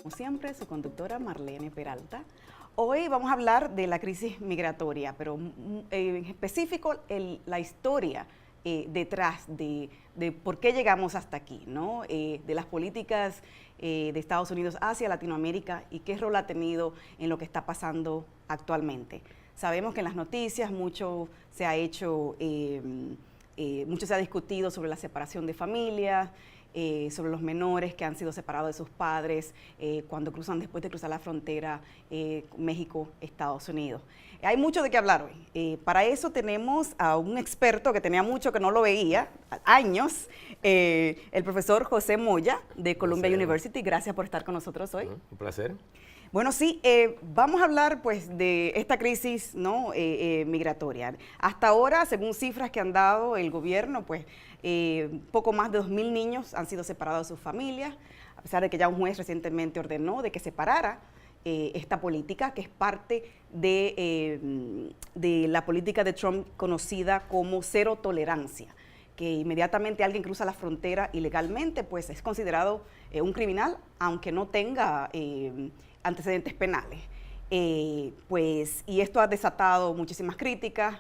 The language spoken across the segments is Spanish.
como siempre, su conductora Marlene Peralta. Hoy vamos a hablar de la crisis migratoria, pero en específico la historia detrás de por qué llegamos hasta aquí, ¿no? De las políticas de Estados Unidos hacia Latinoamérica y qué rol ha tenido en lo que está pasando actualmente. Sabemos que en las noticias mucho se ha hecho, mucho se ha discutido sobre la separación de familias, sobre los menores que han sido separados de sus padres cuando cruzan, después de cruzar la frontera México-Estados Unidos. Hay mucho de qué hablar hoy. Para eso tenemos a un experto que tenía mucho que no lo veía, años, el profesor José Moya de Columbia University. Gracias por estar con nosotros hoy. Un placer. Bueno, sí, vamos a hablar pues de esta crisis, ¿no? Migratoria. Hasta ahora, según cifras que han dado el gobierno, pues poco más de 2.000 niños han sido separados de sus familias, a pesar de que ya un juez recientemente ordenó de que se parara esta política, que es parte de la política de Trump conocida como cero tolerancia, que inmediatamente alguien cruza la frontera ilegalmente, pues es considerado un criminal, aunque no tenga antecedentes penales. Y esto ha desatado muchísimas críticas.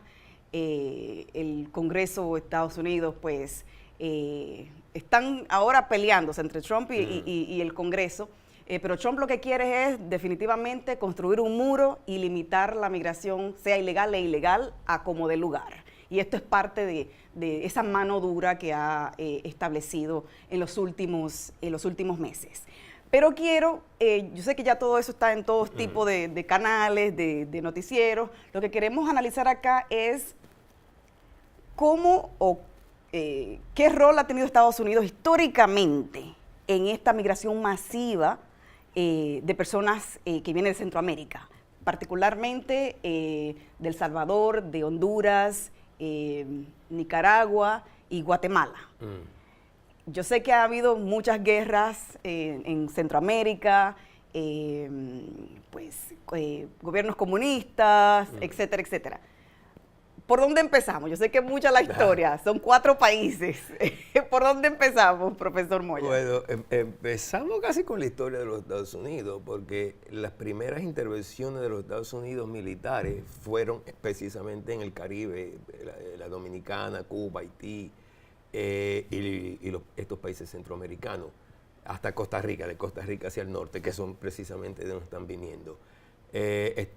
El Congreso de Estados Unidos, pues, están ahora peleándose entre Trump y el Congreso, pero Trump lo que quiere es definitivamente construir un muro y limitar la migración, sea ilegal e ilegal, a como dé lugar. Y esto es parte de esa mano dura que ha establecido en los últimos meses. Pero quiero, yo sé que ya todo eso está en todos tipos de canales, de noticieros. Lo que queremos analizar acá es cómo o qué rol ha tenido Estados Unidos históricamente en esta migración masiva de personas que vienen de Centroamérica, particularmente de El Salvador, de Honduras, Nicaragua y Guatemala. Yo sé que ha habido muchas guerras en Centroamérica, gobiernos comunistas, etcétera, etcétera. ¿Por dónde empezamos? Yo sé que es mucha la historia, son 4 países. ¿Por dónde empezamos, profesor Moya? Bueno, empezamos casi con la historia de los Estados Unidos, porque las primeras intervenciones de los Estados Unidos militares fueron precisamente en el Caribe, la Dominicana, Cuba, Haití, estos países centroamericanos, hasta Costa Rica, de Costa Rica hacia el norte, que son precisamente de donde están viniendo,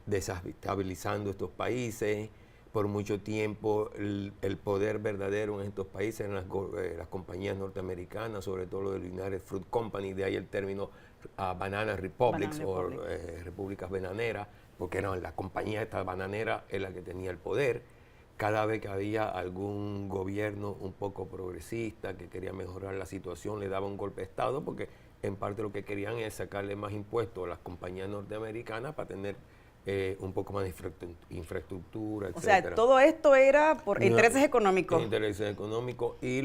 desestabilizando estos países. Por mucho tiempo el poder verdadero en estos países eran las compañías norteamericanas, sobre todo lo del United Fruit Company, de ahí el término Banana Republics o repúblicas bananeras, porque eran la compañía esta bananera es la que tenía el poder. Cada vez que había algún gobierno un poco progresista que quería mejorar la situación, le daba un golpe de Estado, porque en parte lo que querían es sacarle más impuestos a las compañías norteamericanas para tener un poco más de infraestructura, etc. O sea, todo esto era por intereses económicos. Intereses económicos. Y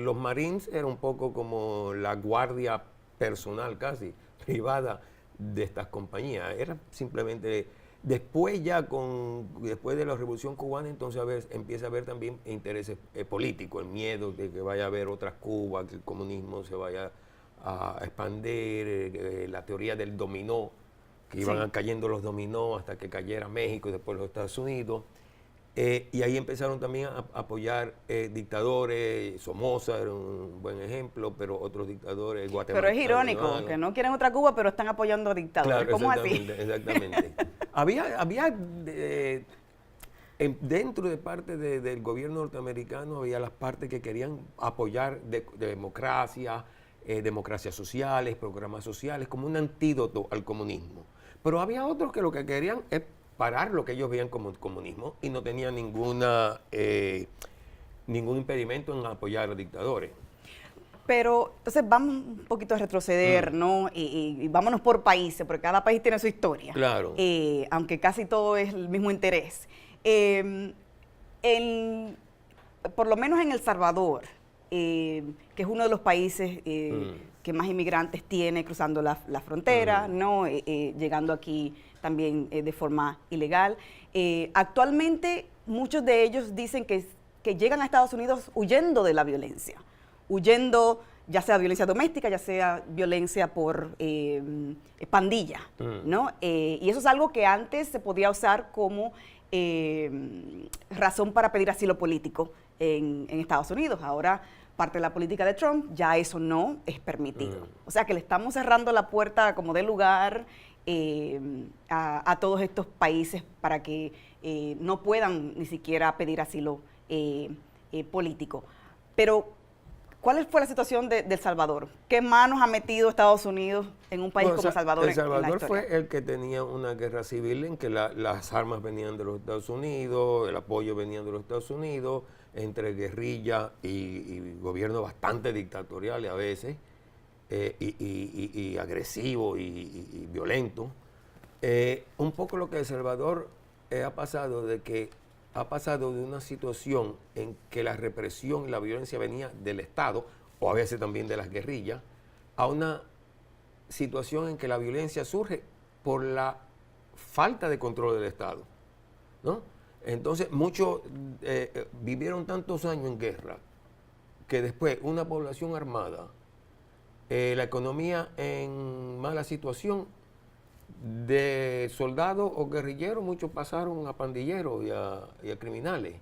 los Marines eran un poco como la guardia personal, casi, privada de estas compañías. Era simplemente, después de la Revolución Cubana, entonces empieza a haber también intereses políticos, el miedo de que vaya a haber otras Cubas, que el comunismo se vaya a expandir, la teoría del dominó, que iban cayendo los dominó hasta que cayera México y después los Estados Unidos. Y ahí empezaron también a apoyar dictadores. Somoza era un buen ejemplo, pero otros dictadores, Guatemala. Pero es irónico, que no quieren otra Cuba, pero están apoyando a dictadores. Claro, ¿Cómo así? Exactamente. había dentro de parte del gobierno norteamericano, había las partes que querían apoyar democracia, democracias sociales, programas sociales, como un antídoto al comunismo. Pero había otros que lo que querían es parar lo que ellos veían como el comunismo y no tenían ningún impedimento en apoyar a los dictadores. Pero entonces vamos un poquito a retroceder, ¿no? Y vámonos por países, porque cada país tiene su historia. Claro. Aunque casi todo es el mismo interés. Por lo menos en El Salvador, que es uno de los países que más inmigrantes tiene cruzando la frontera, ¿no? Llegando aquí también de forma ilegal. Actualmente muchos de ellos dicen que llegan a Estados Unidos huyendo de la violencia, huyendo ya sea violencia doméstica, ya sea violencia por pandilla, ¿no? Y eso es algo que antes se podía usar como razón para pedir asilo político en Estados Unidos. Ahora, parte de la política de Trump, ya eso no es permitido. O sea que le estamos cerrando la puerta como de lugar a todos estos países para que no puedan ni siquiera pedir asilo político. Pero, ¿cuál fue la situación de El Salvador? ¿Qué manos ha metido Estados Unidos en un país como El Salvador? El Salvador fue el que tenía una guerra civil en que las armas venían de los Estados Unidos, el apoyo venía de los Estados Unidos, entre guerrilla y gobierno bastante dictatorial a veces, y agresivo y violento. Un poco lo que El Salvador ha pasado de una situación en que la represión y la violencia venía del Estado, o a veces también de las guerrillas, a una situación en que la violencia surge por la falta de control del Estado, ¿no? Entonces, muchos vivieron tantos años en guerra que después una población armada, la economía en mala situación, de soldados o guerrilleros, muchos pasaron a pandilleros y a criminales.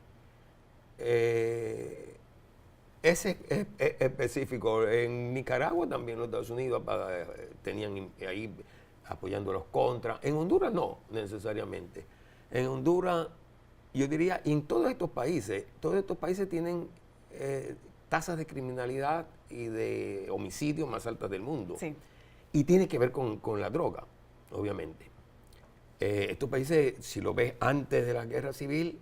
Ese es específico. En Nicaragua también los Estados Unidos tenían ahí apoyando a los contras. En Honduras no, necesariamente. En Honduras, yo diría, y en todos estos países tienen tasas de criminalidad y de homicidio más altas del mundo. Sí. Y tiene que ver con la droga, obviamente. Estos países, si lo ves antes de la guerra civil,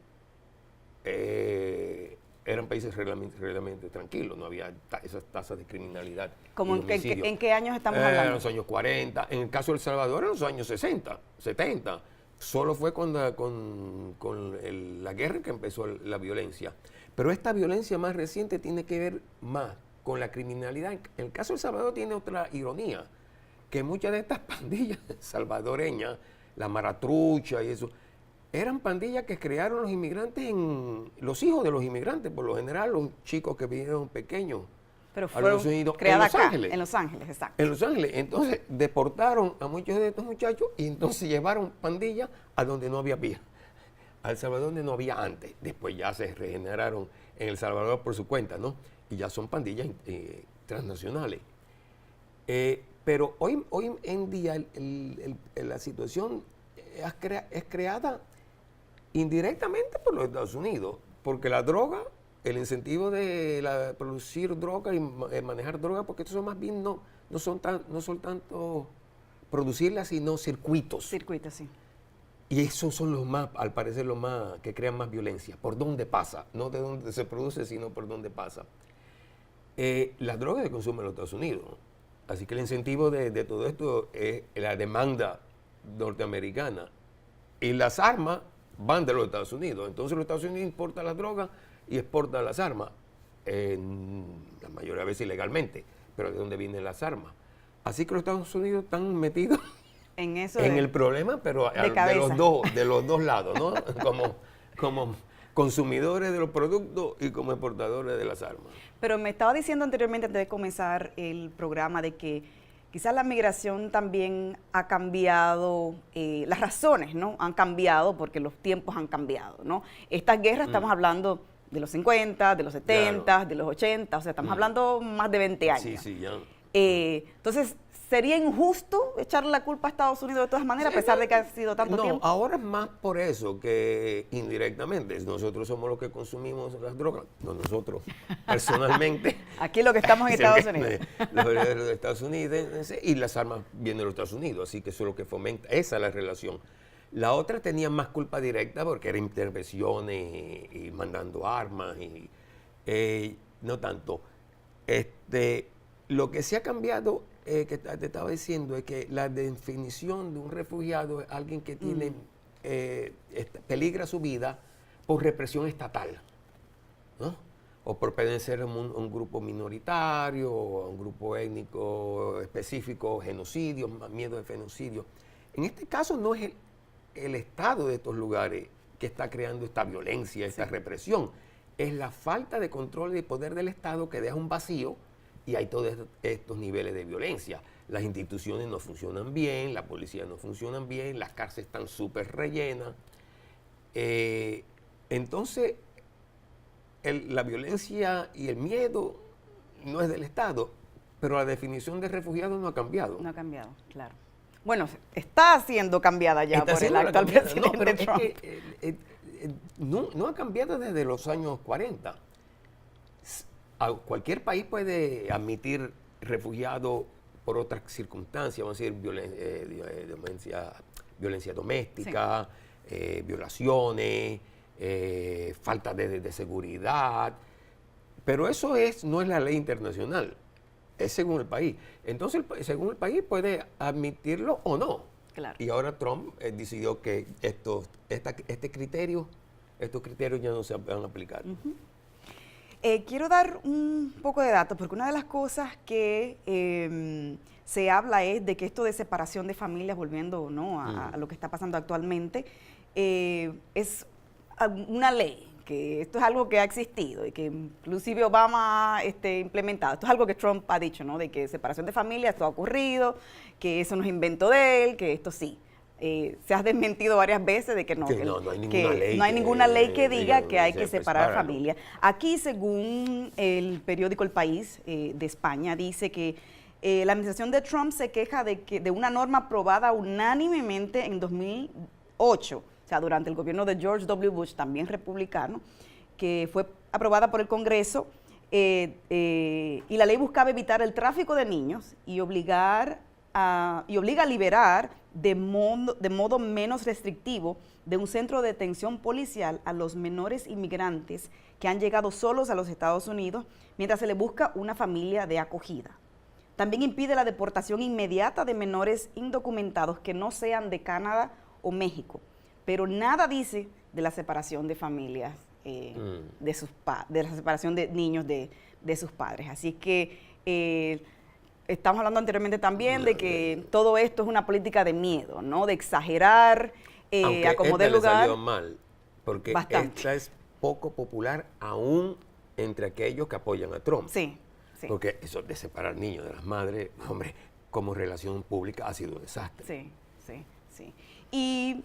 eran países realmente tranquilos, no había esas tasas de criminalidad. ¿Cómo en qué años estamos hablando? En los años 40, en el caso de El Salvador en los años 60, 70. Solo fue con la guerra que empezó la violencia. Pero esta violencia más reciente tiene que ver más con la criminalidad. En el caso de El Salvador tiene otra ironía, que muchas de estas pandillas salvadoreñas, la Maratrucha y eso, eran pandillas que crearon los inmigrantes, los hijos de los inmigrantes, por lo general los chicos que vinieron pequeños. Pero fueron creadas acá, en Los Ángeles, exacto. En Los Ángeles. Entonces, deportaron a muchos de estos muchachos y entonces llevaron pandillas a donde no había vía. A El Salvador donde no había antes. Después ya se regeneraron en El Salvador por su cuenta, ¿no? Y ya son pandillas transnacionales. Pero hoy en día la situación es creada indirectamente por los Estados Unidos, porque la droga, el incentivo de producir droga y manejar droga, porque eso más bien no son tanto producirlas, sino circuitos. Circuitos, sí. Y esos son los más, al parecer, los más que crean más violencia. ¿Por dónde pasa? No de dónde se produce, sino por dónde pasa. Las drogas se consumen en los Estados Unidos. Así que el incentivo de todo esto es la demanda norteamericana. Y las armas van de los Estados Unidos. Entonces los Estados Unidos importan las drogas y exportan las armas. La mayoría de veces ilegalmente. Pero ¿de dónde vienen las armas? Así que los Estados Unidos están metidos en eso en el problema, pero de los dos lados, ¿no? como consumidores de los productos y como exportadores de las armas. Pero me estaba diciendo anteriormente, antes de comenzar el programa, de que quizás la migración también ha cambiado, las razones, ¿no? Han cambiado porque los tiempos han cambiado, ¿no? Estas guerras estamos hablando de los 50, de los 70, claro, de los 80, o sea, estamos hablando más de 20 años. Sí, ya. Entonces, ¿sería injusto echarle la culpa a Estados Unidos de todas maneras, a pesar de que ha sido tanto tiempo? No, ahora es más por eso que indirectamente. Nosotros somos los que consumimos las drogas, no nosotros personalmente. Aquí lo que estamos en Estados Unidos. Los Estados Unidos y las armas vienen de los Estados Unidos, así que eso es lo que fomenta, esa es la relación. La otra tenía más culpa directa porque eran intervenciones y mandando armas, y no tanto. Lo que se ha cambiado, que te estaba diciendo, es que la definición de un refugiado es alguien que tiene peligra su vida por represión estatal, ¿no? O por pertenecer a un grupo minoritario, o a un grupo étnico específico, genocidio, miedo de genocidio. En este caso no es el Estado de estos lugares que está creando esta violencia, esta represión. Es la falta de control y de poder del Estado que deja un vacío y hay todos estos niveles de violencia. Las instituciones no funcionan bien, la policía no funciona bien, las cárceles están súper rellenas. Entonces, la violencia y el miedo no es del Estado, pero la definición de refugiado no ha cambiado. No ha cambiado, claro. Bueno, está siendo cambiada ya Está por el siendo actual cambiada. presidente No, pero Trump. es que no ha cambiado desde los años 40. Cualquier país puede admitir refugiados por otras circunstancias, vamos a decir violencia doméstica, violaciones, falta de seguridad, pero eso no es la ley internacional, es según el país. Entonces, según el país puede admitirlo o no. Claro. Y ahora Trump decidió que estos criterios ya no se van a aplicar. Uh-huh. Quiero dar un poco de datos, porque una de las cosas que se habla es de que esto de separación de familias, volviendo, ¿no?, a lo que está pasando actualmente, es una ley, que esto es algo que ha existido y que inclusive Obama ha implementado. Esto es algo que Trump ha dicho, ¿no?, de que separación de familias, esto ha ocurrido, que eso no es invento de él, que esto sí. Se ha desmentido varias veces de que no, que no hay ninguna ley que diga que hay que separar familias. Aquí, según el periódico El País de España, dice que la administración de Trump se queja de una norma aprobada unánimemente en 2008, o sea, durante el gobierno de George W. Bush, también republicano, que fue aprobada por el Congreso, y la ley buscaba evitar el tráfico de niños y obliga a liberar de modo menos restrictivo de un centro de detención policial a los menores inmigrantes que han llegado solos a los Estados Unidos mientras se les busca una familia de acogida. También impide la deportación inmediata de menores indocumentados que no sean de Canadá o México, pero nada dice de la separación de familias, de la separación de niños de sus padres. Así que estamos hablando anteriormente también de que todo esto es una política de miedo, ¿no? De exagerar, a como dé lugar. Le salió mal, porque esta es poco popular aún entre aquellos que apoyan a Trump. Sí, sí. Porque eso de separar niños de las madres, hombre, como relación pública ha sido un desastre. Sí, sí, sí. Y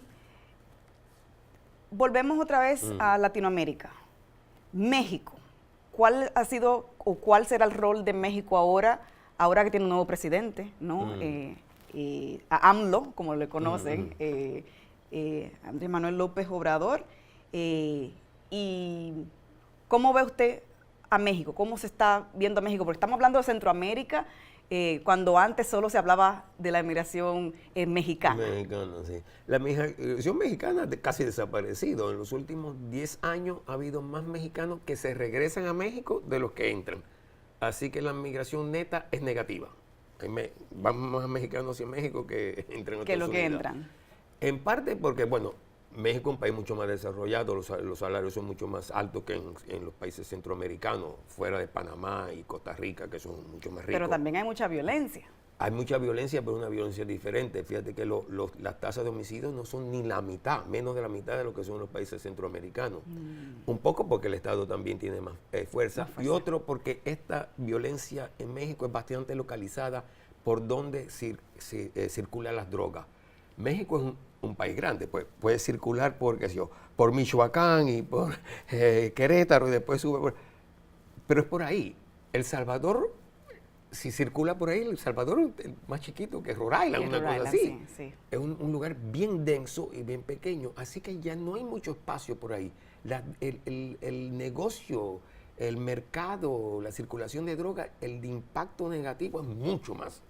volvemos otra vez a Latinoamérica. México. ¿Cuál ha sido o cuál será el rol de México ahora que tiene un nuevo presidente, ¿no? A AMLO, como le conocen, Andrés Manuel López Obrador. ¿Y cómo ve usted a México? ¿Cómo se está viendo a México? Porque estamos hablando de Centroamérica, cuando antes solo se hablaba de la inmigración mexicana. Mexicana, sí. La migración mexicana ha casi desaparecido. En los últimos 10 años ha habido más mexicanos que se regresan a México de los que entran. Así que la migración neta es negativa. Van más mexicanos hacia México que entran a Estados Unidos. Que lo que entran. En parte porque, bueno, México es un país mucho más desarrollado, los salarios son mucho más altos que en los países centroamericanos, fuera de Panamá y Costa Rica, que son mucho más ricos. Pero también hay mucha violencia. Hay mucha violencia, pero una violencia diferente. Fíjate que las tasas de homicidios no son ni la mitad, menos de la mitad de lo que son los países centroamericanos. Un poco porque el Estado también tiene más fuerza, y otro porque esta violencia en México es bastante localizada por donde circulan las drogas. México es un país grande, pues puede circular por Michoacán y por Querétaro y después sube pero es por ahí. El Salvador, si circula por ahí, El Salvador es más chiquito que Rhode Island, una cosa así. Sí, sí. Es un lugar bien denso y bien pequeño, así que ya no hay mucho espacio por ahí. El negocio, el mercado, la circulación de drogas, el impacto negativo es mucho más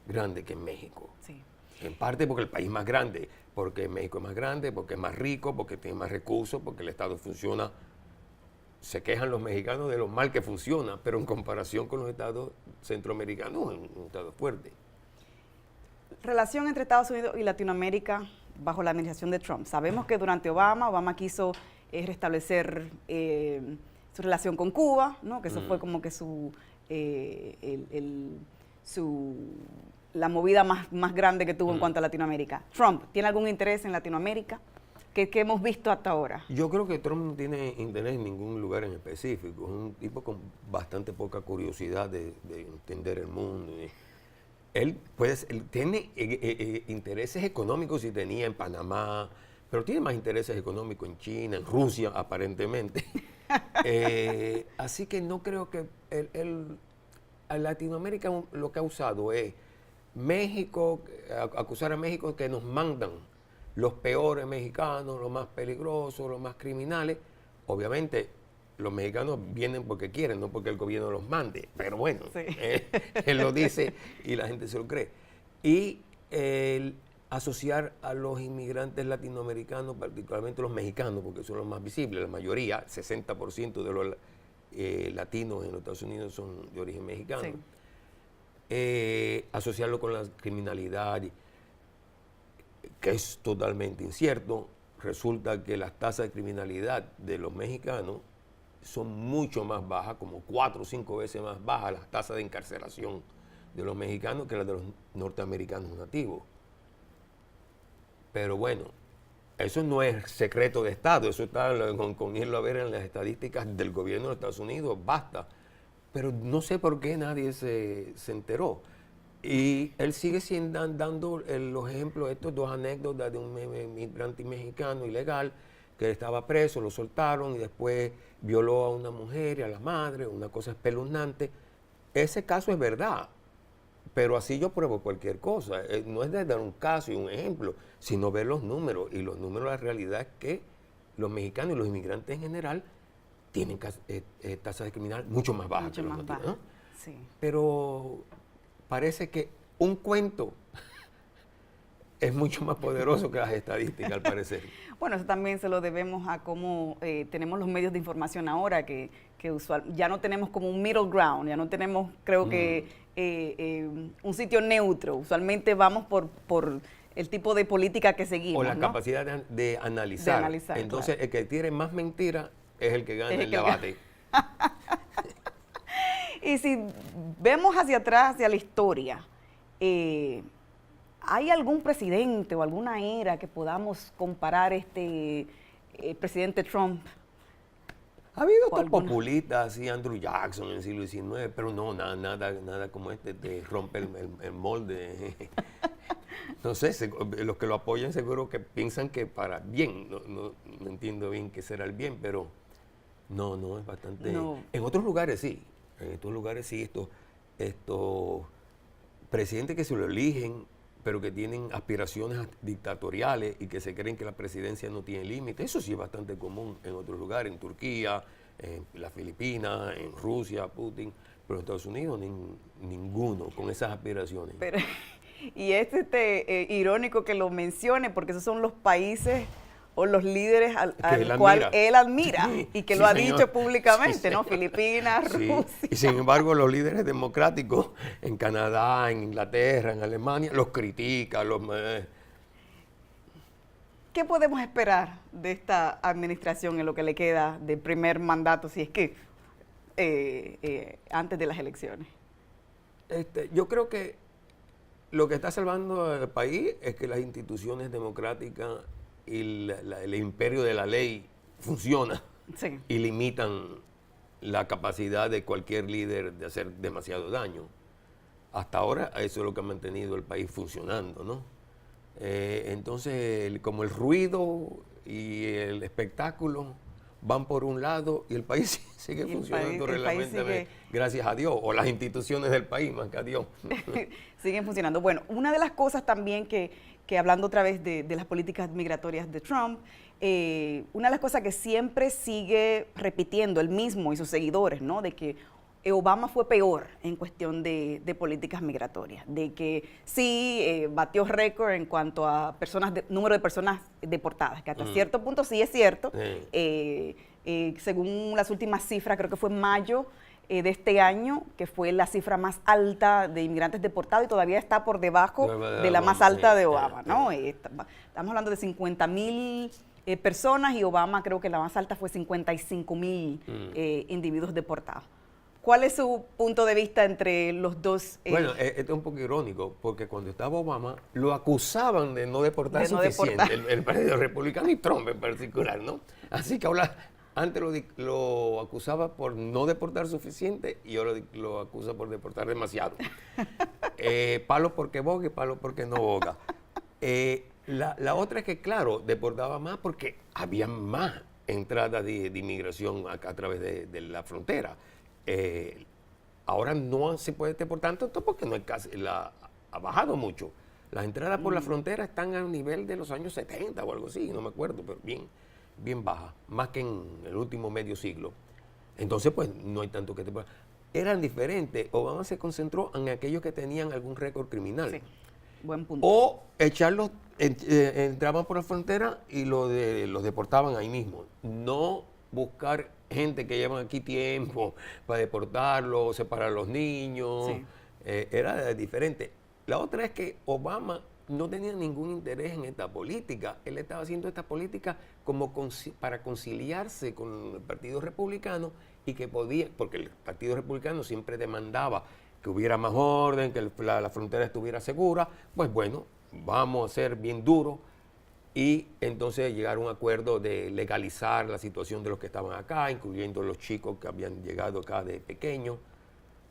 grande que en México. Sí. En parte porque el país es más grande, porque México es más grande, porque es más rico, porque tiene más recursos, porque el Estado funciona. Se quejan los mexicanos de lo mal que funciona, pero en comparación con los estados centroamericanos es un estado fuerte. Relación entre Estados Unidos y Latinoamérica bajo la administración de Trump. Sabemos que durante Obama quiso restablecer su relación con Cuba, ¿no? Que eso fue como que la movida más grande que tuvo en cuanto a Latinoamérica. ¿Trump tiene algún interés en Latinoamérica? que hemos visto hasta ahora? Yo creo que Trump no tiene interés en ningún lugar en específico. Es un tipo con bastante poca curiosidad de entender el mundo. Él tiene intereses económicos y tenía en Panamá, pero tiene más intereses económicos en China, en Rusia, aparentemente. Así que no creo que a Latinoamérica lo que ha usado es México, acusar a México que nos mandan los peores mexicanos, los más peligrosos, los más criminales. Obviamente, los mexicanos vienen porque quieren, no porque el gobierno los mande. Pero bueno, sí. Él lo dice y la gente se lo cree. Y asociar a los inmigrantes latinoamericanos, particularmente los mexicanos, porque son los más visibles, la mayoría, 60% de los latinos en los Estados Unidos son de origen mexicano. Sí. Asociarlo con la criminalidad, que es totalmente incierto. Resulta que las tasas de criminalidad de los mexicanos son mucho más bajas, como 4 o 5 veces más bajas las tasas de encarcelación de los mexicanos que las de los norteamericanos nativos. Pero bueno, eso no es secreto de Estado, eso está con irlo a ver en las estadísticas del gobierno de los Estados Unidos, basta. Pero no sé por qué nadie se enteró. Y él sigue dando los ejemplos, estos 2 anécdotas de un migrante mexicano ilegal que estaba preso, lo soltaron y después violó a una mujer y a la madre, una cosa espeluznante. Ese caso es verdad, pero así yo pruebo cualquier cosa. No es de dar un caso y un ejemplo, sino ver los números. Y los números, la realidad es que los mexicanos y los inmigrantes en general tienen tasas de criminalidad mucho más bajas que los nativos, ¿no? Sí. Pero parece que un cuento es mucho más poderoso que las estadísticas, al parecer. Bueno, eso también se lo debemos a cómo tenemos los medios de información ahora, que ya no tenemos como un middle ground, ya no tenemos, creo que, un sitio neutro. Usualmente vamos por el tipo de política que seguimos, o la ¿no? capacidad de analizar. Entonces, claro, el que tiene más mentira es el que gana el debate. Y si vemos hacia atrás, hacia la historia, ¿hay algún presidente o alguna era que podamos comparar presidente Trump? Ha habido otros populistas, así Andrew Jackson en el siglo XIX, pero no, nada como te rompe el molde. No sé, los que lo apoyan seguro que piensan que para bien, no entiendo bien qué será el bien, pero no, es bastante... No. En otros lugares sí, estos presidentes que se lo eligen, pero que tienen aspiraciones dictatoriales y que se creen que la presidencia no tiene límite. Eso sí es bastante común en otros lugares, en Turquía, en las Filipinas, en Rusia, Putin, pero en Estados Unidos ninguno con esas aspiraciones. Pero, y es irónico que lo mencione, porque esos son los países o los líderes al cual él admira y que lo ha dicho públicamente, ¿no? Filipinas, Rusia. Y sin embargo, los líderes democráticos en Canadá, en Inglaterra, en Alemania, los critican. ¿Qué podemos esperar de esta administración en lo que le queda de primer mandato, si es que antes de las elecciones? Yo creo que lo que está salvando al país es que las instituciones democráticas y el imperio de la ley funciona, sí, y limitan la capacidad de cualquier líder de hacer demasiado daño. Hasta ahora eso es lo que ha mantenido el país funcionando, ¿no? Entonces, como el ruido y el espectáculo van por un lado y el país sigue funcionando relativamente, gracias a Dios, o las instituciones del país más que a Dios. Siguen funcionando. Bueno, una de las cosas también que hablando otra vez de las políticas migratorias de Trump, una de las cosas que siempre sigue repitiendo él mismo y sus seguidores, ¿no? De que Obama fue peor en cuestión de políticas migratorias, de que sí batió récord en cuanto a número de personas deportadas, que hasta cierto punto sí es cierto. Según las últimas cifras, creo que fue en mayo de este año, que fue la cifra más alta de inmigrantes deportados y todavía está por debajo de la más alta de Obama, ¿no? Estamos hablando de 50,000 personas y Obama creo que la más alta fue 55,000 individuos deportados. ¿Cuál es su punto de vista entre los dos? Bueno, esto es un poco irónico, porque cuando estaba Obama, lo acusaban de no deportar De no suficiente, deportar. el Partido Republicano y Trump en particular, ¿no? Así que ahora, antes lo acusaba por no deportar suficiente y ahora lo acusa por deportar demasiado. Palo porque boga y palo porque no boga. La otra es que, claro, deportaba más porque había más entradas de inmigración a través de la frontera. Ahora no se puede deportar tanto porque no hay ha bajado mucho. Las entradas por la frontera están al nivel de los años 70 o algo así, no me acuerdo, pero bien baja, más que en el último medio siglo. Entonces, pues, no hay tanto que deportar. Eran diferentes. Obama se concentró en aquellos que tenían algún récord criminal. Sí, buen punto. O echarlos, entraban por la frontera y los deportaban ahí mismo. No buscar gente que llevan aquí tiempo para deportarlos, separar a los niños. Sí. Era diferente. La otra es que Obama no tenía ningún interés en esta política. Él estaba haciendo esta política como para conciliarse con el Partido Republicano y que podía, porque el Partido Republicano siempre demandaba que hubiera más orden, que la frontera estuviera segura. Pues bueno, vamos a ser bien duros y entonces llegar a un acuerdo de legalizar la situación de los que estaban acá, incluyendo los chicos que habían llegado acá de pequeños.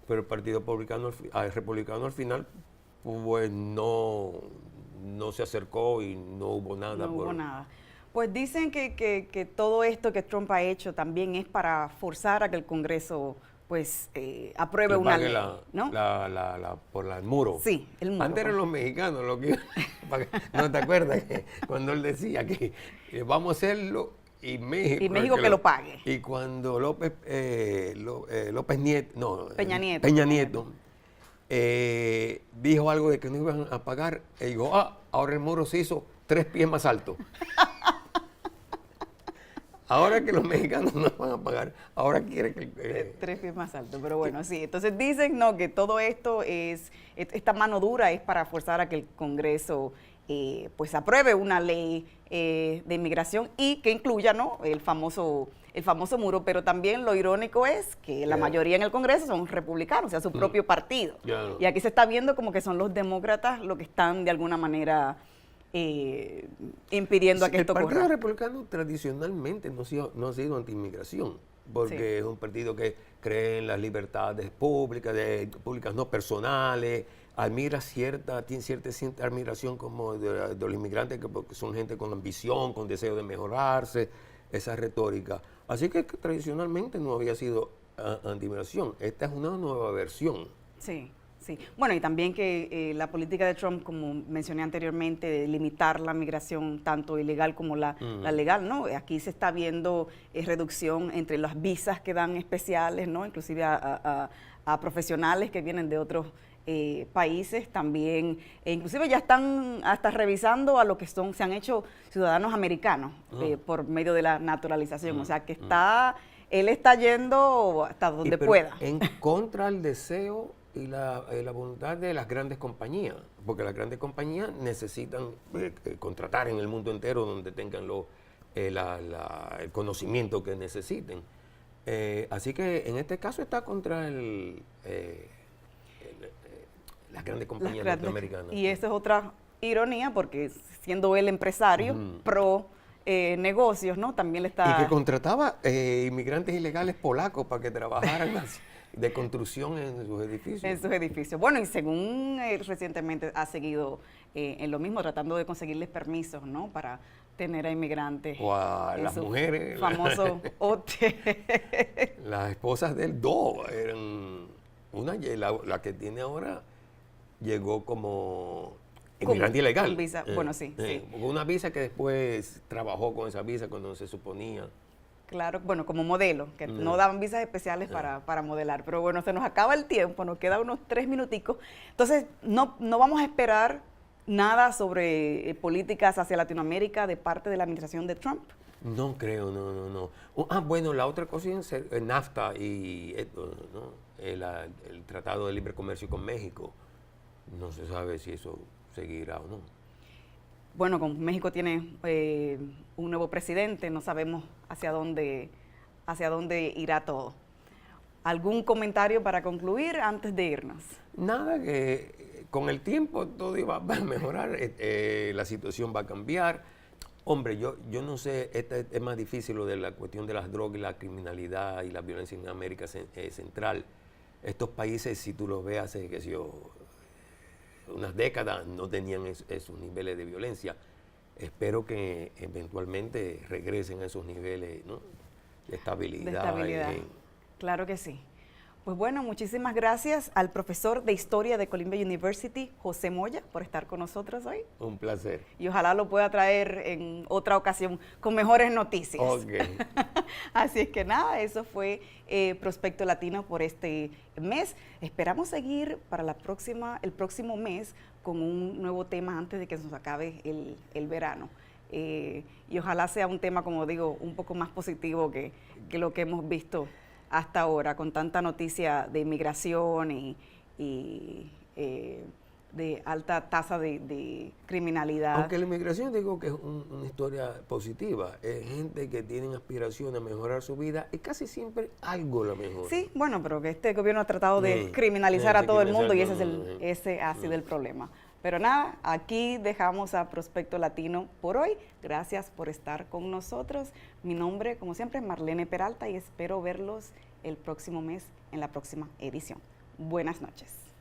Pero el Partido Republicano al final pues no se acercó y no hubo nada. No hubo nada. Pues dicen que todo esto que Trump ha hecho también es para forzar a que el Congreso pues apruebe una ley, ¿no? Por el muro. Sí, el muro. Antes eran los mexicanos los que ¿no te acuerdas? Cuando él decía que vamos a hacerlo y México que lo pague. Y cuando Peña Nieto dijo algo de que no iban a pagar, y dijo, ahora el muro se hizo 3 pies más alto. Ahora que los mexicanos no van a pagar, ahora quiere que... 3 pies más alto, pero bueno, sí. Entonces dicen, no, que todo esto esta mano dura es para forzar a que el Congreso pues apruebe una ley de inmigración y que incluya, ¿no?, el famoso muro, pero también lo irónico es que la mayoría en el Congreso son republicanos, o sea, su propio partido. Y aquí se está viendo como que son los demócratas los que están de alguna manera impidiendo a que esto ocurra. El Partido Republicano tradicionalmente no ha sido anti-inmigración, porque es un partido que cree en las libertades públicas no personales, tiene cierta admiración como de los inmigrantes, porque son gente con ambición, con deseo de mejorarse, esa retórica. Así que tradicionalmente no había sido anti-inmigración. Esta es una nueva versión. Sí. Sí, bueno, y también que la política de Trump, como mencioné anteriormente, de limitar la migración tanto ilegal como la legal, ¿no? Aquí se está viendo reducción entre las visas que dan especiales, ¿no? Inclusive a profesionales que vienen de otros países también, inclusive ya están hasta revisando a lo que se han hecho ciudadanos americanos por medio de la naturalización, o sea que él está yendo hasta donde pueda. En contra del deseo y la voluntad de las grandes compañías, porque las grandes compañías necesitan contratar en el mundo entero donde tengan el conocimiento que necesiten. Así que en este caso está contra las grandes compañías norteamericanas. Y esa es otra ironía, porque siendo él empresario, pro negocios, ¿no? También le está... Y que contrataba inmigrantes ilegales polacos para que trabajaran de construcción en sus edificios. En sus edificios. Bueno, y según recientemente ha seguido en lo mismo, tratando de conseguirles permisos, ¿no? Para tener a inmigrantes. O a las mujeres. Famoso OT. Las esposas del eran la que tiene ahora llegó como inmigrante ilegal. Con visa. Bueno, sí. Una visa que después trabajó con esa visa cuando se suponía. Claro, bueno, como modelo, que no daban visas especiales para modelar. Pero bueno, se nos acaba el tiempo, nos queda unos 3 minuticos. Entonces, no vamos a esperar nada sobre políticas hacia Latinoamérica de parte de la administración de Trump. No creo, no. Bueno, la otra cosa es el NAFTA y ¿no? El Tratado de Libre Comercio con México. No se sabe si eso seguirá o no. Bueno, como México tiene un nuevo presidente, no sabemos hacia dónde irá todo. ¿Algún comentario para concluir antes de irnos? Nada, que con el tiempo todo va a mejorar, la situación va a cambiar. Hombre, yo no sé, es más difícil lo de la cuestión de las drogas y la criminalidad y la violencia en América Central. Estos países, si tú los ves hace, qué sé yo, unas décadas, no tenían esos niveles de violencia. Espero que eventualmente regresen a esos niveles, ¿no?, de estabilidad. De estabilidad. Claro que sí. Pues bueno, muchísimas gracias al profesor de Historia de Columbia University, José Moya, por estar con nosotros hoy. Un placer. Y ojalá lo pueda traer en otra ocasión con mejores noticias. Ok. Así es que nada, eso fue Prospecto Latino por este mes. Esperamos seguir para el próximo mes con un nuevo tema antes de que se nos acabe el verano. Y ojalá sea un tema, como digo, un poco más positivo que lo que hemos visto hasta ahora, con tanta noticia de inmigración y de alta tasa de criminalidad. Aunque la inmigración digo que es una historia positiva, es gente que tiene aspiración a mejorar su vida y casi siempre algo la mejora. Sí, bueno, pero que este gobierno ha tratado de criminalizar a todo el mundo y ese ha sido el problema. Pero nada, aquí dejamos a Prospecto Latino por hoy. Gracias por estar con nosotros. Mi nombre, como siempre, es Marlene Peralta y espero verlos el próximo mes en la próxima edición. Buenas noches.